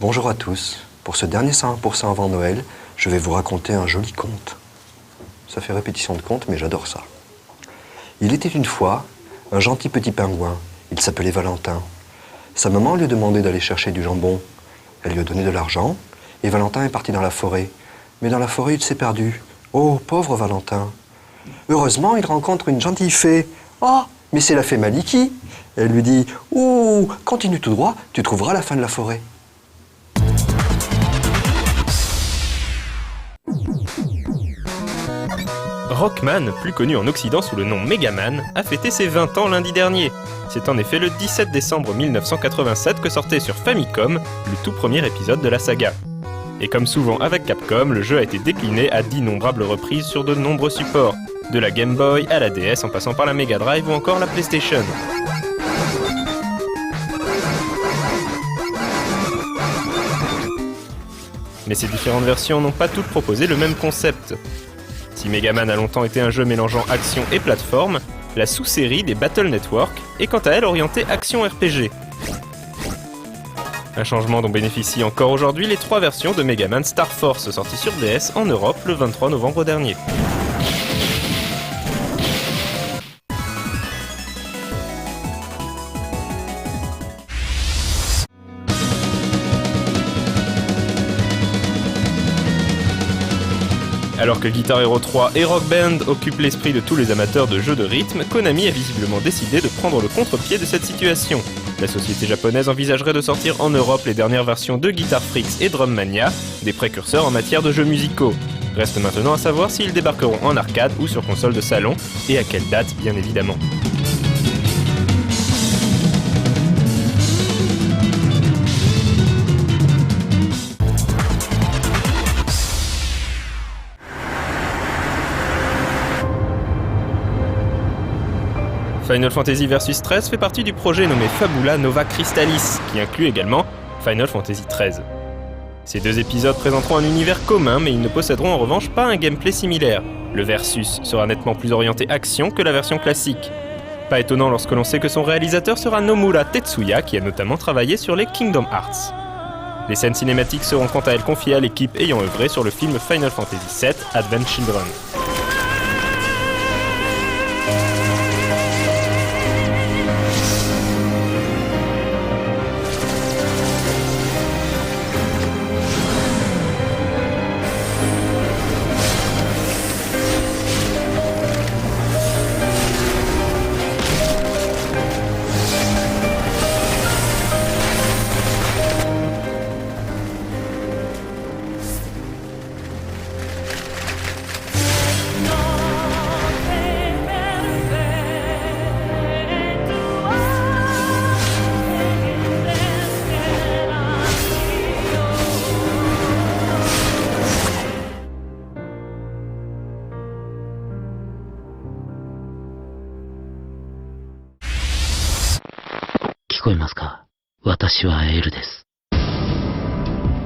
Bonjour à tous. Pour ce dernier 101% avant Noël, je vais vous raconter un joli conte. Ça fait répétition de conte, mais j'adore ça. Il était une fois un gentil petit pingouin. Il s'appelait Valentin. Sa maman lui a demandé d'aller chercher du jambon. Elle lui a donné de l'argent et Valentin est parti dans la forêt. Mais dans la forêt, il s'est perdu. Oh, pauvre Valentin. Heureusement, il rencontre une gentille fée. Oh, mais c'est la fée Maliki. Elle lui dit « Oh, continue tout droit, tu trouveras la fin de la forêt. » Rockman, plus connu en Occident sous le nom Megaman, a fêté ses 20 ans lundi dernier. C'est en effet le 17 décembre 1987 que sortait sur Famicom le tout premier épisode de la saga. Et comme souvent avec Capcom, le jeu a été décliné à d'innombrables reprises sur de nombreux supports, de la Game Boy à la DS en passant par la Mega Drive ou encore la PlayStation. Mais ces différentes versions n'ont pas toutes proposé le même concept. Si Megaman a longtemps été un jeu mélangeant action et plateforme, la sous-série des Battle Network est quant à elle orientée action RPG. Un changement dont bénéficient encore aujourd'hui les 3 versions de Megaman Star Force sorties sur DS en Europe le 23 novembre dernier. Alors que Guitar Hero 3 et Rock Band occupent l'esprit de tous les amateurs de jeux de rythme, Konami a visiblement décidé de prendre le contre-pied de cette situation. La société japonaise envisagerait de sortir en Europe les dernières versions de Guitar Freaks et Drum Mania, des précurseurs en matière de jeux musicaux. Reste maintenant à savoir s'ils débarqueront en arcade ou sur console de salon, et à quelle date bien évidemment. Final Fantasy Versus 13 fait partie du projet nommé Fabula Nova Crystallis, qui inclut également Final Fantasy XIII. Ces 2 épisodes présenteront un univers commun, mais ils ne posséderont en revanche pas un gameplay similaire. Le Versus sera nettement plus orienté action que la version classique. Pas étonnant lorsque l'on sait que son réalisateur sera Nomura Tetsuya, qui a notamment travaillé sur les Kingdom Hearts. Les scènes cinématiques seront quant à elles confiées à l'équipe ayant œuvré sur le film Final Fantasy VII Advent Children.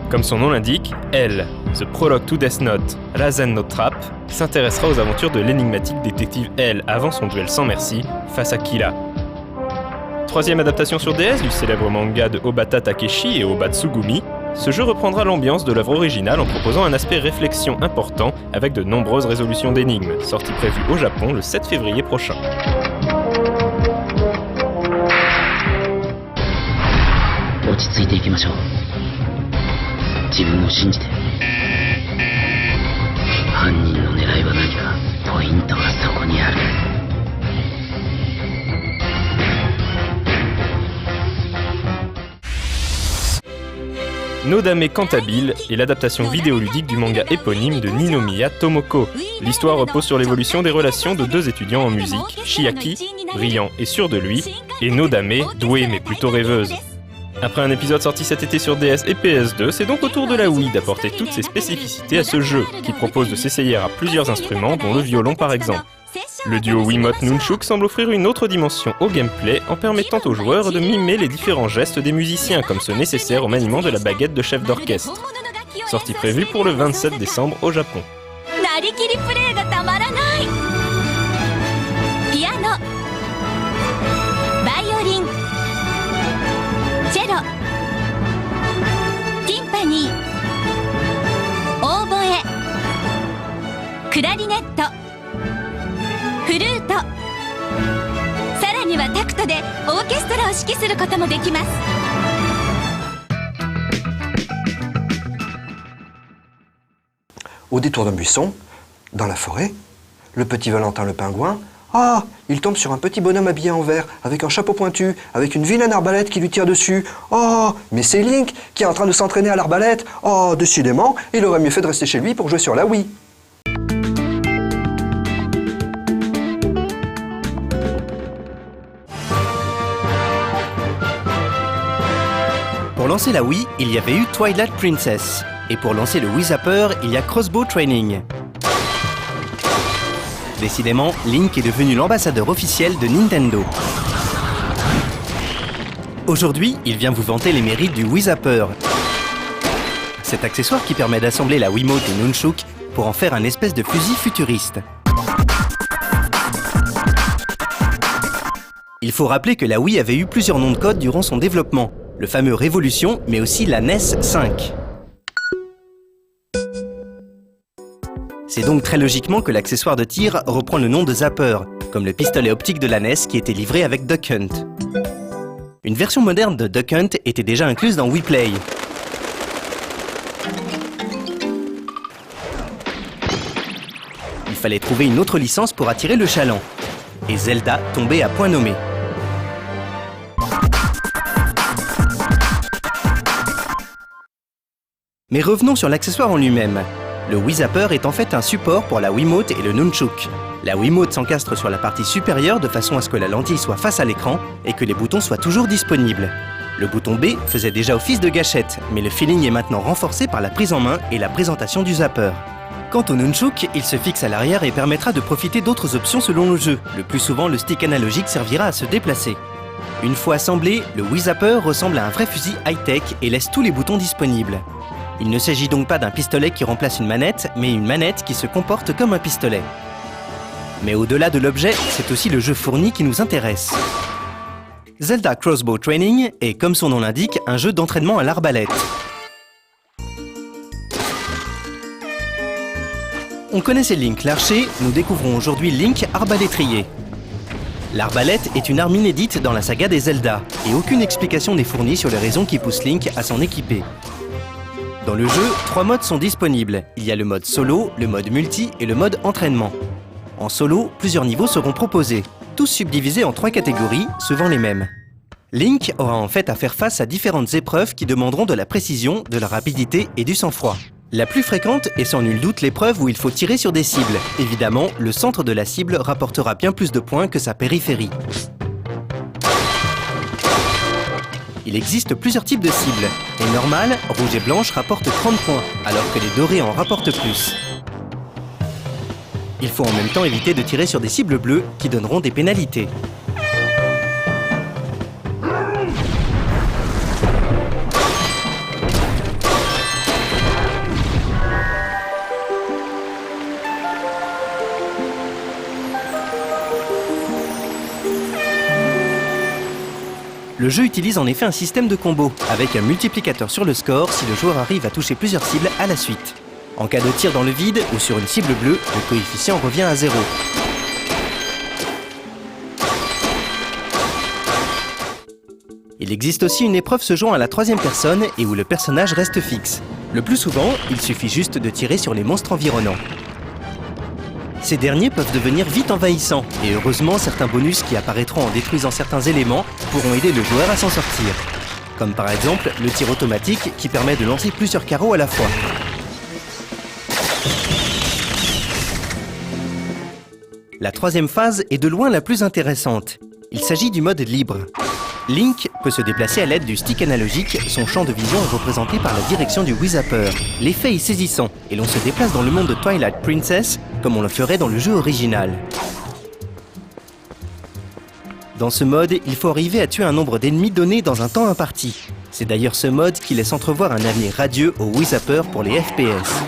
Comme son nom l'indique, L, The Prologue to Death Note, Razen no Trap, s'intéressera aux aventures de l'énigmatique détective L avant son duel sans merci face à Killa. 3e adaptation sur DS du célèbre manga de Obata Takeshi et Oba Tsugumi, ce jeu reprendra l'ambiance de l'œuvre originale en proposant un aspect réflexion important avec de nombreuses résolutions d'énigmes, sortie prévue au Japon le 7 février prochain. Nodame Cantabile est l'adaptation vidéoludique du manga éponyme de Ninomiya Tomoko. L'histoire repose sur l'évolution des relations de 2 étudiants en musique, Chiaki, brillant et sûr de lui, et Nodame, douée mais plutôt rêveuse. Après un épisode sorti cet été sur DS et PS2, c'est donc au tour de la Wii d'apporter toutes ses spécificités à ce jeu, qui propose de s'essayer à plusieurs instruments, dont le violon par exemple. Le duo Wiimote Nunchuk semble offrir une autre dimension au gameplay en permettant aux joueurs de mimer les différents gestes des musiciens, comme ceux nécessaires au maniement de la baguette de chef d'orchestre. Sortie prévue pour le 27 décembre au Japon. にオーボエ、クラリネット、フルート、さらにはタクトでオーケストラを指揮することもできます。Au détour d'un buisson, dans la forêt, le petit Valentin le pingouin, ah, il tombe sur un petit bonhomme habillé en vert, avec un chapeau pointu, avec une vilaine arbalète qui lui tire dessus. Oh, mais c'est Link qui est en train de s'entraîner à l'arbalète. Oh, décidément, il aurait mieux fait de rester chez lui pour jouer sur la Wii. Pour lancer la Wii, il y avait eu Twilight Princess. Et pour lancer le Wii Zapper, il y a Crossbow Training. Décidément, Link est devenu l'ambassadeur officiel de Nintendo. Aujourd'hui, il vient vous vanter les mérites du Wii Zapper. Cet accessoire qui permet d'assembler la Wiimote et Nunchuk pour en faire un espèce de fusil futuriste. Il faut rappeler que la Wii avait eu plusieurs noms de code durant son développement. Le fameux Révolution, mais aussi la NES 5. C'est donc très logiquement que l'accessoire de tir reprend le nom de Zapper, comme le pistolet optique de la NES qui était livré avec Duck Hunt. Une version moderne de Duck Hunt était déjà incluse dans Wii Play. Il fallait trouver une autre licence pour attirer le chaland. Et Zelda tombait à point nommé. Mais revenons sur l'accessoire en lui-même. Le Wii Zapper est en fait un support pour la Wiimote et le Nunchuk. La Wiimote s'encastre sur la partie supérieure de façon à ce que la lentille soit face à l'écran et que les boutons soient toujours disponibles. Le bouton B faisait déjà office de gâchette, mais le feeling est maintenant renforcé par la prise en main et la présentation du Zapper. Quant au Nunchuk, il se fixe à l'arrière et permettra de profiter d'autres options selon le jeu. Le plus souvent, le stick analogique servira à se déplacer. Une fois assemblé, le Wii Zapper ressemble à un vrai fusil high-tech et laisse tous les boutons disponibles. Il ne s'agit donc pas d'un pistolet qui remplace une manette, mais une manette qui se comporte comme un pistolet. Mais au-delà de l'objet, c'est aussi le jeu fourni qui nous intéresse. Zelda Crossbow Training est, comme son nom l'indique, un jeu d'entraînement à l'arbalète. On connaissait Link l'archer, nous découvrons aujourd'hui Link arbalétrier. L'arbalète est une arme inédite dans la saga des Zelda, et aucune explication n'est fournie sur les raisons qui poussent Link à s'en équiper. Dans le jeu, 3 modes sont disponibles. Il y a le mode solo, le mode multi et le mode entraînement. En solo, plusieurs niveaux seront proposés, tous subdivisés en 3 catégories, souvent les mêmes. Link aura en fait à faire face à différentes épreuves qui demanderont de la précision, de la rapidité et du sang-froid. La plus fréquente est sans nul doute l'épreuve où il faut tirer sur des cibles. Évidemment, le centre de la cible rapportera bien plus de points que sa périphérie. Il existe plusieurs types de cibles. Les normales, rouge et blanche, rapportent 30 points, alors que les dorées en rapportent plus. Il faut en même temps éviter de tirer sur des cibles bleues qui donneront des pénalités. Le jeu utilise en effet un système de combo, avec un multiplicateur sur le score si le joueur arrive à toucher plusieurs cibles à la suite. En cas de tir dans le vide ou sur une cible bleue, le coefficient revient à 0. Il existe aussi une épreuve se jouant à la 3e personne et où le personnage reste fixe. Le plus souvent, il suffit juste de tirer sur les monstres environnants. Ces derniers peuvent devenir vite envahissants, et heureusement certains bonus qui apparaîtront en détruisant certains éléments pourront aider le joueur à s'en sortir. Comme par exemple le tir automatique qui permet de lancer plusieurs carreaux à la fois. La 3e phase est de loin la plus intéressante. Il s'agit du mode libre. Link peut se déplacer à l'aide du stick analogique, son champ de vision est représenté par la direction du Wii Zapper. L'effet est saisissant, et l'on se déplace dans le monde de Twilight Princess, comme on le ferait dans le jeu original. Dans ce mode, il faut arriver à tuer un nombre d'ennemis donné dans un temps imparti. C'est d'ailleurs ce mode qui laisse entrevoir un avenir radieux au Wii Zapper pour les FPS.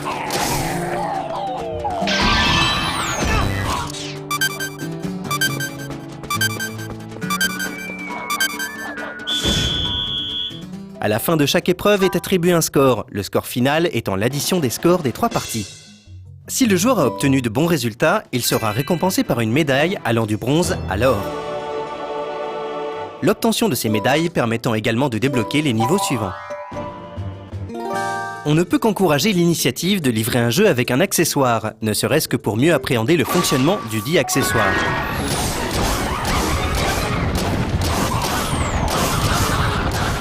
À la fin de chaque épreuve est attribué un score, le score final étant l'addition des scores des 3 parties. Si le joueur a obtenu de bons résultats, il sera récompensé par une médaille allant du bronze à l'or. L'obtention de ces médailles permettant également de débloquer les niveaux suivants. On ne peut qu'encourager l'initiative de livrer un jeu avec un accessoire, ne serait-ce que pour mieux appréhender le fonctionnement du dit accessoire.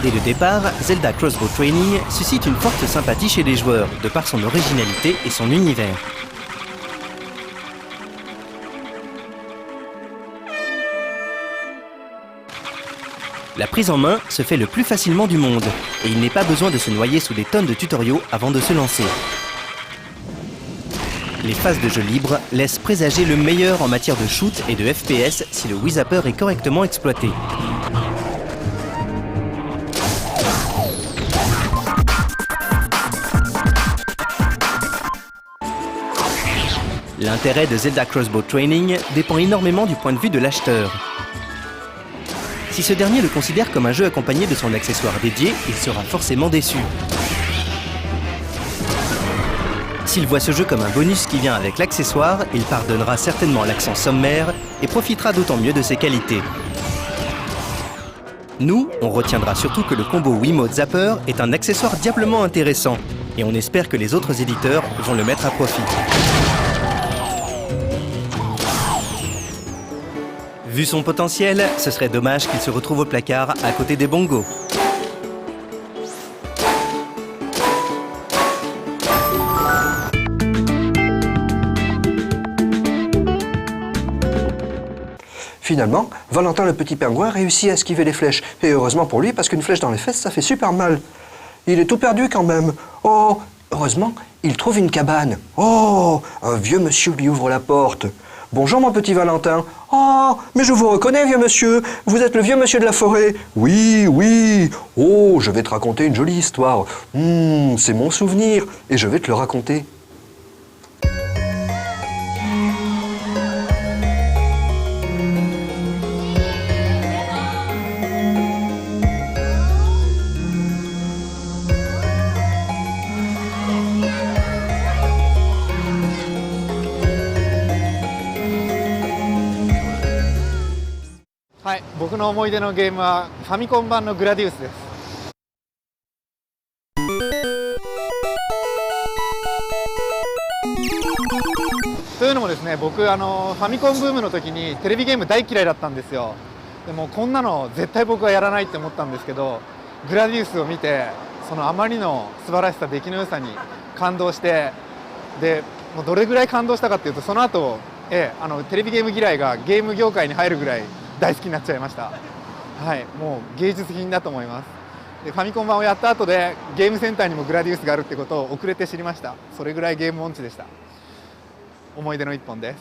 Dès le départ, Zelda Crossbow Training suscite une forte sympathie chez les joueurs, de par son originalité et son univers. La prise en main se fait le plus facilement du monde, et il n'est pas besoin de se noyer sous des tonnes de tutoriaux avant de se lancer. Les phases de jeu libre laissent présager le meilleur en matière de shoot et de FPS si le Wii Zapper est correctement exploité. L'intérêt de Zelda Crossbow Training dépend énormément du point de vue de l'acheteur. Si ce dernier le considère comme un jeu accompagné de son accessoire dédié, il sera forcément déçu. S'il voit ce jeu comme un bonus qui vient avec l'accessoire, il pardonnera certainement l'accent sommaire et profitera d'autant mieux de ses qualités. Nous, on retiendra surtout que le combo Wiimote Zapper est un accessoire diablement intéressant, et on espère que les autres éditeurs vont le mettre à profit. Vu son potentiel, ce serait dommage qu'il se retrouve au placard à côté des bongos. Finalement, Valentin le petit pingouin réussit à esquiver les flèches. Et heureusement pour lui, parce qu'une flèche dans les fesses, ça fait super mal. Il est tout perdu quand même. Oh, heureusement, il trouve une cabane. Oh, un vieux monsieur lui ouvre la porte. Bonjour mon petit Valentin. Oh, mais je vous reconnais vieux monsieur. Vous êtes le vieux monsieur de la forêt. Oui, oui. Oh, je vais te raconter une jolie histoire. C'est mon souvenir et je vais te le raconter.はい、僕の思い出のゲームはファミコン版のグラディウスです。というのもですね、僕ファミコンブームの時にテレビゲーム大嫌いだったんですよ。でもこんなの絶対僕はやらないって思ったんですけど、グラディウスを見てそのあまりの素晴らしさ、出来の良さに感動して、でもうどれぐらい感動したかっていうと、その後、テレビゲーム嫌いがゲーム業界に入るぐらい大好きになっちゃいました。はい、もう芸術品だと思います。でファミコン版をやった後でゲームセンターにもグラディウスがあるってことを遅れて知りました。それぐらいゲーム音痴でした。思い出の一本です。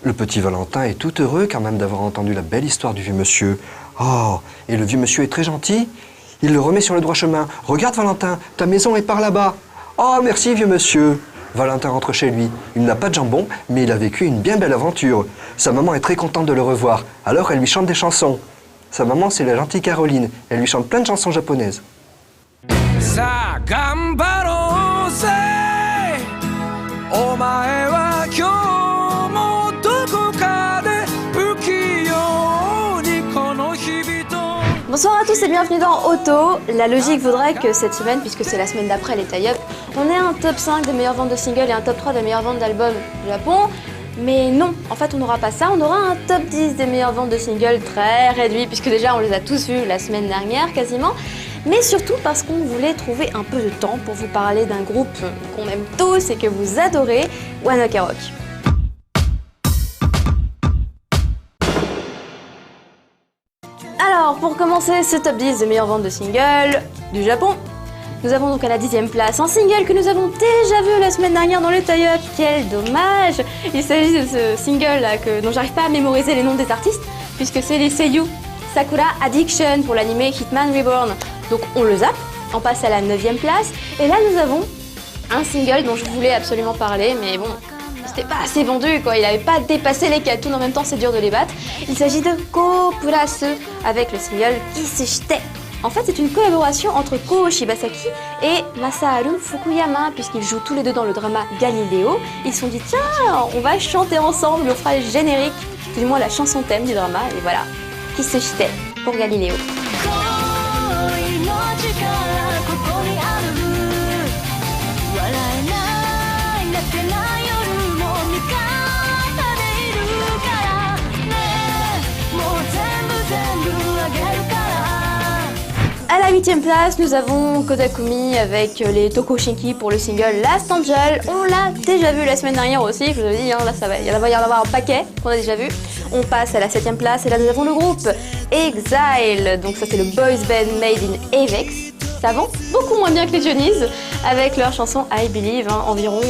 Le petit Valentin est tout heureux quand même d'avoir entendu la belle histoire du vieux monsieur. Oh, et le vieux monsieur est très gentil. Il le remet sur le droit chemin. Regarde Valentin, ta maison est par là-bas. Oh, merci vieux monsieur. Valentin rentre chez lui. Il n'a pas de jambon, mais il a vécu une bien belle aventure. Sa maman est très contente de le revoir. Alors elle lui chante des chansons. Sa maman, c'est la gentille Caroline. Elle lui chante plein de chansons japonaises. Bonsoir à tous et bienvenue dans Auto. La logique voudrait que cette semaine, puisque c'est la semaine d'après les tie-up, on ait un top 5 des meilleures ventes de singles et un top 3 des meilleures ventes d'albums du Japon. Mais non, en fait on n'aura pas ça, on aura un top 10 des meilleures ventes de singles très réduit, puisque déjà on les a tous vus la semaine dernière quasiment, mais surtout parce qu'on voulait trouver un peu de temps pour vous parler d'un groupe qu'on aime tous et que vous adorez, One Ok Rock. Alors, pour commencer ce top 10 des meilleures ventes de singles du Japon, nous avons donc à la 10e place un single que nous avons déjà vu la semaine dernière dans le tie-up. Quel dommage! Il s'agit de ce single là dont j'arrive pas à mémoriser les noms des artistes, puisque c'est les seiyuu Sakura Addiction pour l'anime Hitman Reborn. Donc on le zappe, on passe à la 9e place, et là nous avons un single dont je voulais absolument parler, mais bon, c'était pas assez vendu quoi, il avait pas dépassé les 4 tours, en même temps c'est dur de les battre. Il s'agit de Ko Purasu avec le single Kissishite. En fait c'est une collaboration entre Ko Shibasaki et Masaharu Fukuyama, puisqu'ils jouent tous les deux dans le drama Galileo. Ils se sont dit tiens, on va chanter ensemble, on fera le générique, du moins la chanson thème du drama, et voilà, Kissishite pour Galileo. À la 8e place, nous avons Kotakumi avec les Tokoshinki pour le single Last Angel. On l'a déjà vu la semaine dernière aussi, je vous avais dit, hein, là il va y en avoir un paquet qu'on a déjà vu. On passe à la 7e place et là nous avons le groupe Exile. Donc ça c'est le boys band made in Avex. Ça vend beaucoup moins bien que les Johnny's avec leur chanson I Believe, hein, environ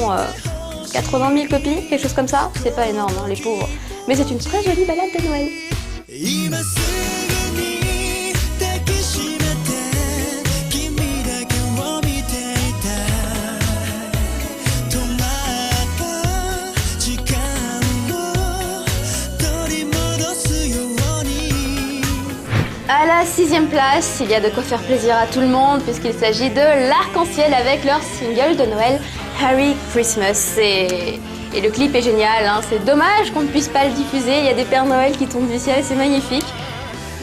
80 000 copies, quelque chose comme ça. C'est pas énorme, hein, les pauvres. Mais c'est une très jolie balade de Noël. À la 6e place, il y a de quoi faire plaisir à tout le monde puisqu'il s'agit de l'Arc-en-Ciel avec leur single de Noël Harry Christmas. Et le clip est génial, hein. C'est dommage qu'on ne puisse pas le diffuser, il y a des Pères Noël qui tombent du ciel, c'est magnifique.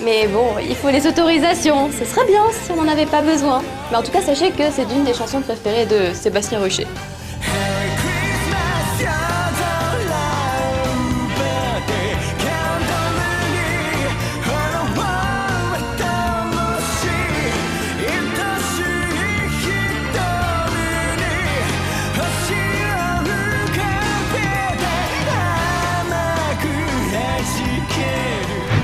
Mais bon, il faut les autorisations, ce serait bien si on n'en avait pas besoin. Mais en tout cas, sachez que c'est une des chansons préférées de Sébastien Ruchet.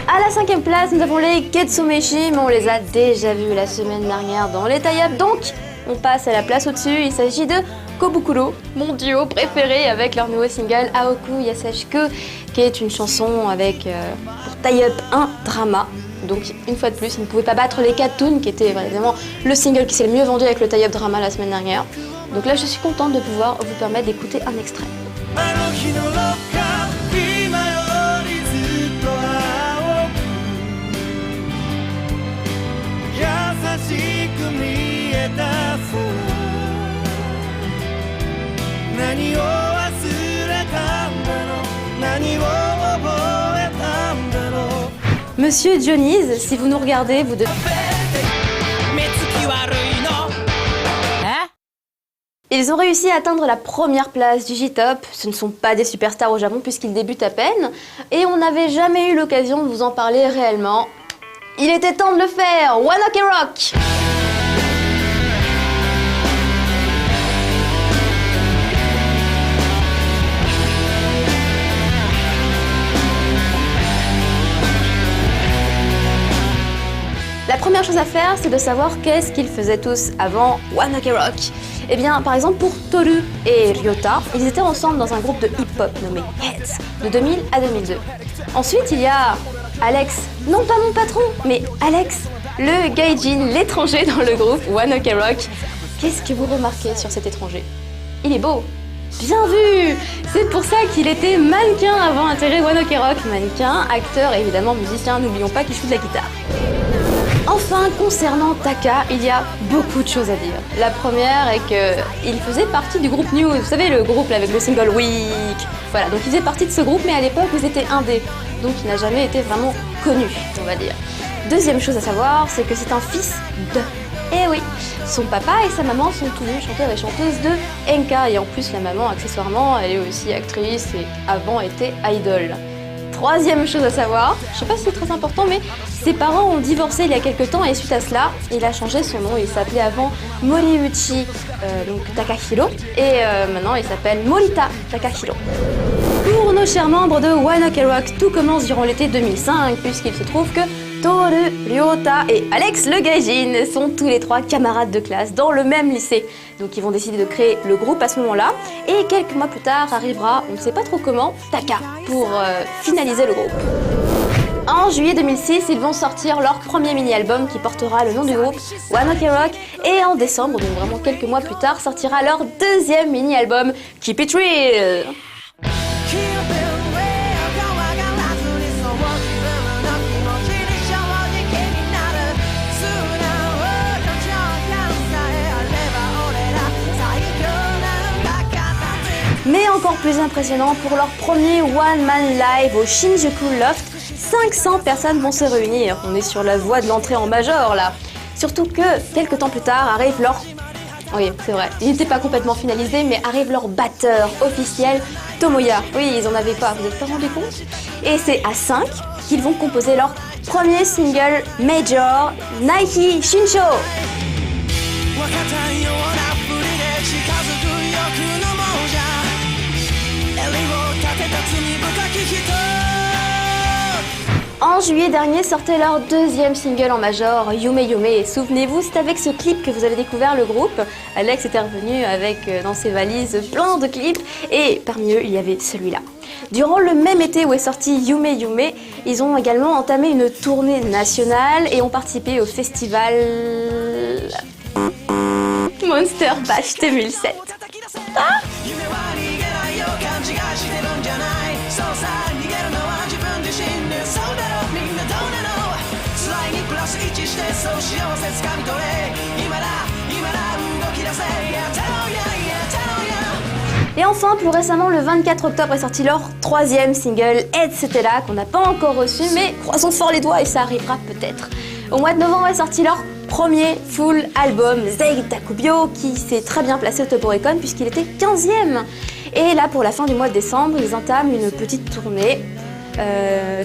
À la 5e place, nous avons les Ketsumeshi, mais on les a déjà vus la semaine dernière dans les tie-up, donc on passe à la place au-dessus. Il s'agit de Kobukuro, mon duo préféré, avec leur nouveau single Aoku Yasashiku, qui est une chanson avec pour tie-up un drama. Donc une fois de plus, ils ne pouvaient pas battre les Katoon, qui était vraiment le single qui s'est le mieux vendu avec le tie-up drama la semaine dernière. Donc là, je suis contente de pouvoir vous permettre d'écouter un extrait. Monsieur Johnny's, si vous nous regardez, vous devez... Ils ont réussi à atteindre la première place du J-Top. Ce ne sont pas des superstars au Japon puisqu'ils débutent à peine. Et on n'avait jamais eu l'occasion de vous en parler réellement. Il était temps de le faire. One Ok Rock! La première chose à faire, c'est de savoir qu'est-ce qu'ils faisaient tous avant One Ok Rock. Eh bien, par exemple, pour Toru et Ryota, ils étaient ensemble dans un groupe de hip-hop nommé Heads, de 2000 à 2002. Ensuite, il y a Alex, non pas mon patron, mais Alex, le gaijin, l'étranger dans le groupe One Ok Rock. Qu'est-ce que vous remarquez sur cet étranger? Il est beau. Bien vu! C'est pour ça qu'il était mannequin avant d'intégrer One Ok Rock. Mannequin, acteur et évidemment musicien, n'oublions pas qu'il joue de la guitare. Enfin, concernant Taka, il y a beaucoup de choses à dire. La première est qu'il faisait partie du groupe News, vous savez, le groupe avec le single Week. Voilà, donc il faisait partie de ce groupe, mais à l'époque, ils étaient indés. Donc il n'a jamais été vraiment connu, on va dire. Deuxième chose à savoir, c'est que c'est un fils de... Et oui, son papa et sa maman sont tous deux chanteurs et chanteuses de enka. Et en plus, la maman, accessoirement, elle est aussi actrice et avant était idol. Troisième chose à savoir, je sais pas si c'est très important, mais ses parents ont divorcé il y a quelques temps et suite à cela, il a changé son nom. Il s'appelait avant Moriuchi donc Takahiro et maintenant il s'appelle Morita Takahiro. Pour nos chers membres de One Ok Rock, tout commence durant l'été 2005 puisqu'il se trouve que Toru, Ryota et Alex le gaijin sont tous les trois camarades de classe dans le même lycée. Donc ils vont décider de créer le groupe à ce moment-là et quelques mois plus tard arrivera, on ne sait pas trop comment, Taka pour finaliser le groupe. En juillet 2006, ils vont sortir leur premier mini-album qui portera le nom du groupe, One Ok Rock, et en décembre, donc vraiment quelques mois plus tard, sortira leur deuxième mini-album, Keep It Real. Mais encore plus impressionnant, pour leur premier One Man Live au Shinjuku Loft, 500 personnes vont se réunir. On est sur la voie de l'entrée en major là. Surtout que, quelques temps plus tard, arrive leur... Oui, c'est vrai, il n'était pas complètement finalisé, mais arrive leur batteur officiel, Tomoya. Oui, ils en avaient pas, vous êtes pas rendu compte? Et c'est à 5 qu'ils vont composer leur premier single major, Naihi Shinsho. En juillet dernier sortait leur deuxième single en major, Yume Yume. Et souvenez-vous, c'est avec ce clip que vous avez découvert le groupe. Alex était revenu avec dans ses valises plein de clips et parmi eux, il y avait celui-là. Durant le même été où est sorti Yume Yume, ils ont également entamé une tournée nationale et ont participé au festival Monster Bash 2007. Ah Et enfin, plus récemment, le 24 octobre est sorti leur troisième single, Etc. qu'on n'a pas encore reçu, mais croisons fort les doigts et ça arrivera peut-être. Au mois de novembre est sorti leur premier full album, Zei Takubyo, qui s'est très bien placé au Top Oricon puisqu'il était 15e. Et là, pour la fin du mois de décembre, ils entament une petite tournée.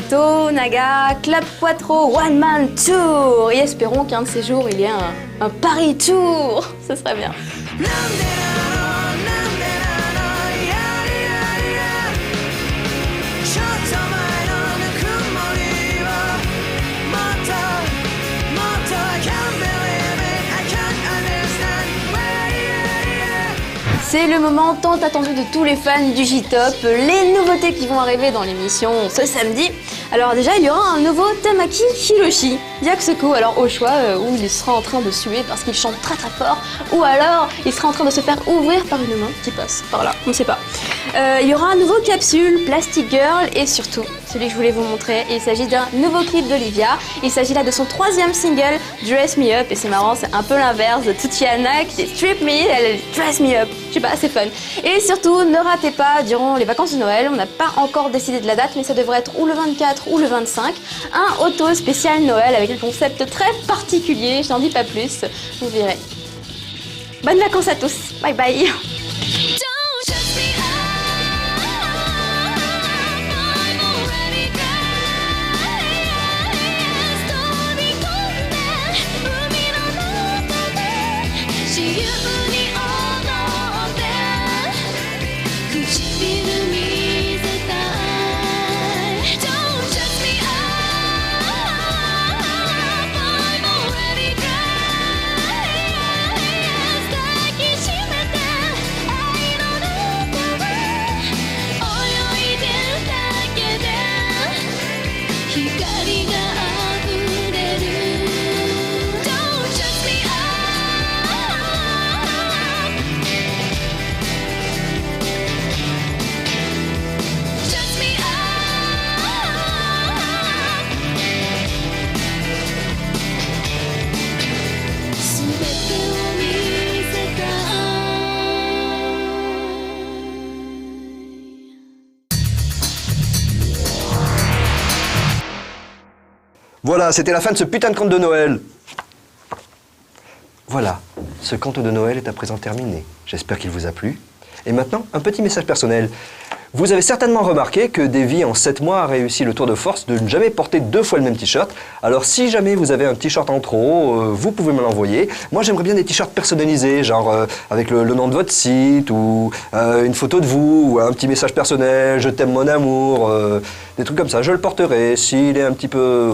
Tonaga Club Quattro One Man Tour. Et espérons qu'un de ces jours, il y ait un Paris Tour. Ce serait bien. C'est le moment tant attendu de tous les fans du J-Top, les nouveautés qui vont arriver dans l'émission ce samedi. Alors déjà, il y aura un nouveau Tamaki Hiroshi, Yakusoku, alors au choix, où il sera en train de suer parce qu'il chante très très fort, ou alors il sera en train de se faire ouvrir par une main qui passe par là, on ne sait pas. Il y aura un nouveau capsule, Plastic Girl, et surtout, celui que je voulais vous montrer, il s'agit d'un nouveau clip d'Olivia. Il s'agit là de son troisième single, Dress Me Up, et c'est marrant, c'est un peu l'inverse de Tatiana qui est Strip Me, elle est Dress Me Up. Je sais pas, c'est fun. Et surtout, ne ratez pas, durant les vacances de Noël, on n'a pas encore décidé de la date, mais ça devrait être ou le 24 ou le 25, un auto spécial Noël avec un concept très particulier, je n'en dis pas plus, vous verrez. Bonnes vacances à tous, bye bye. Voilà, c'était la fin de ce putain de conte de Noël. Voilà, ce conte de Noël est à présent terminé. J'espère qu'il vous a plu. Et maintenant, un petit message personnel. Vous avez certainement remarqué que Davy, en 7 mois, a réussi le tour de force de ne jamais porter 2 fois le même t-shirt. Alors si jamais vous avez un t-shirt en trop, vous pouvez me l'envoyer. Moi, j'aimerais bien des t-shirts personnalisés, genre avec le nom de votre site, ou une photo de vous, ou un petit message personnel, je t'aime mon amour, des trucs comme ça. Je le porterai. S'il est un petit peu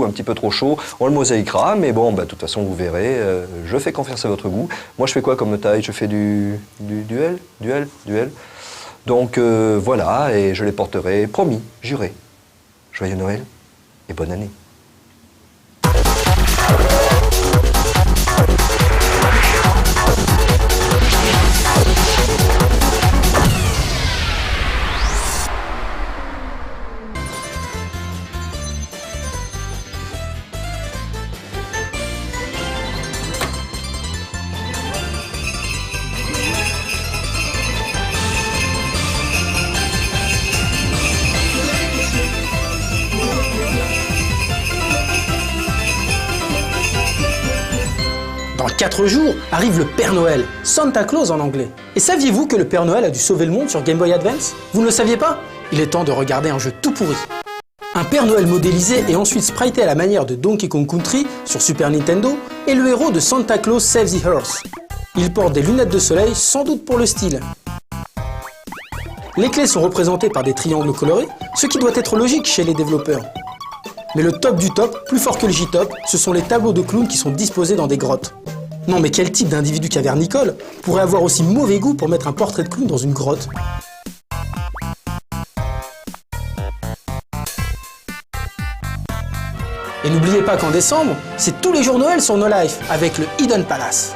un petit peu trop chaud, on le mosaïquera. Mais bon, de toute façon, vous verrez, je fais confiance à votre goût. Moi, je fais quoi comme taille? Je fais du L. Donc voilà, et je les porterai, promis, juré. Joyeux Noël et bonne année. Dans 4 jours arrive le Père Noël, Santa Claus en anglais. Et saviez-vous que le Père Noël a dû sauver le monde sur Game Boy Advance? Vous ne le saviez pas? Il est temps de regarder un jeu tout pourri. Un Père Noël modélisé et ensuite sprité à la manière de Donkey Kong Country sur Super Nintendo est le héros de Santa Claus Saves the Earth. Il porte des lunettes de soleil, sans doute pour le style. Les clés sont représentées par des triangles colorés, ce qui doit être logique chez les développeurs. Mais le top du top, plus fort que le J-top, ce sont les tableaux de clowns qui sont disposés dans des grottes. Non mais quel type d'individu cavernicole pourrait avoir aussi mauvais goût pour mettre un portrait de clown dans une grotte? Et n'oubliez pas qu'en décembre, c'est tous les jours Noël sur No Life avec le Hidden Palace.